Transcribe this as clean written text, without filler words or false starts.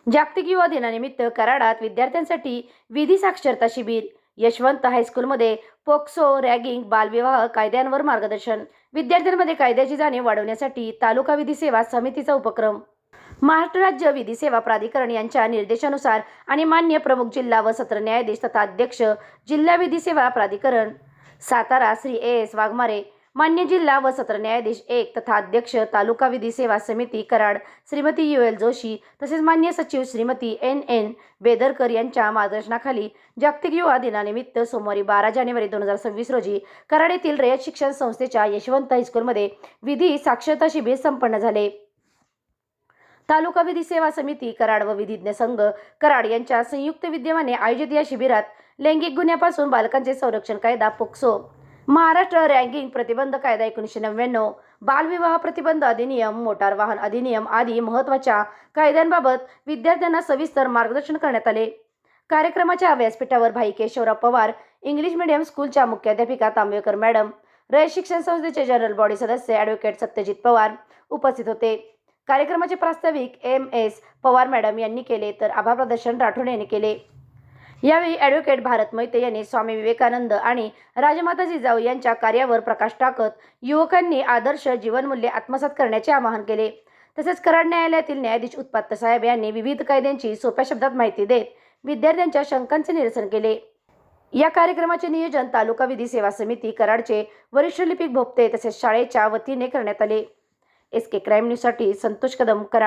जागतिक युवा दिनानिमित्त कराडात विद्यार्थ्यांसाठी विधी साक्षरता शिबिर. यशवंत हायस्कूलमध्ये पोक्सो, रॅगिंग, बालविवाह कायद्यांवर मार्गदर्शन. विद्यार्थ्यांमध्ये कायद्याची जाणीव वाढवण्यासाठी तालुका विधी सेवा समितीचा उपक्रम. महाराष्ट्र राज्य विधी सेवा प्राधिकरण यांच्या निर्देशानुसार आणि मान्य प्रमुख जिल्हा व सत्र न्यायाधीश तथा अध्यक्ष जिल्हा विधी सेवा प्राधिकरण सातारा श्री एस वाघमारे, मान्य जिल्हा व सत्र न्यायाधीश 1 तथा अध्यक्ष तालुका विधी सेवा समिती कराड श्रीमती UL जोशी तसेच मान्य सचिव श्रीमती NN बेदरकर यांच्या मार्गदर्शनाखाली जागतिक युवा दिनानिमित्त सोमवारी 12 जानेवारी 2026 रोजी कराड येथील रयत शिक्षण संस्थेच्या यशवंत हायस्कूलमध्ये विधी साक्षरता शिबिर संपन्न झाले. तालुका विधी सेवा समिती कराड व विधिज्ञ संघ कराड यांच्या संयुक्त विद्यमाने आयोजित या शिबिरात लैंगिक गुन्ह्यापासून बालकांचे संरक्षण कायदा पोक्सो, महाराष्ट्र रँगिंग प्रतिबंध कायदा 1999, बालविवाह प्रतिबंध अधिनियम, मोटार वाहन अधिनियम आदी महत्त्वाच्या कायद्यांबाबत विद्यार्थ्यांना सविस्तर मार्गदर्शन करण्यात आले. कार्यक्रमाच्या व्यासपीठावर भाई केशवराव पवार इंग्लिश मीडियम स्कूलच्या मुख्याध्यापिका तांबेकर मॅडम, रयत शिक्षण संस्थेचे जनरल बॉडी सदस्य ॲडव्होकेट सत्यजित पवार उपस्थित होते. कार्यक्रमाचे प्रास्ताविक MS पवार मॅडम यांनी केले तर आभार प्रदर्शन राठोड यांनी केले. यावेळी ॲडव्होकेट भारत मोहिते यांनी स्वामी विवेकानंद आणि राजमाता जिजाऊ यांच्या कार्यावर प्रकाश टाकत युवकांनी आदर्श जीवनमूल्ये आत्मसात करण्याचे आवाहन केले. तसेच कराड न्यायालयातील न्यायाधीश उत्पात साहेब यांनी विविध कायद्यांची सोप्या शब्दात माहिती देत विद्यार्थ्यांच्या शंकांचे निरसन केले. या कार्यक्रमाचे नियोजन तालुका विधी सेवा समिती कराडचे वरिष्ठ लिपिक भोपते तसेच शाळेच्या वतीने करण्यात आले. SK क्राईम न्यूजसाठी संतोष कदम, कराड.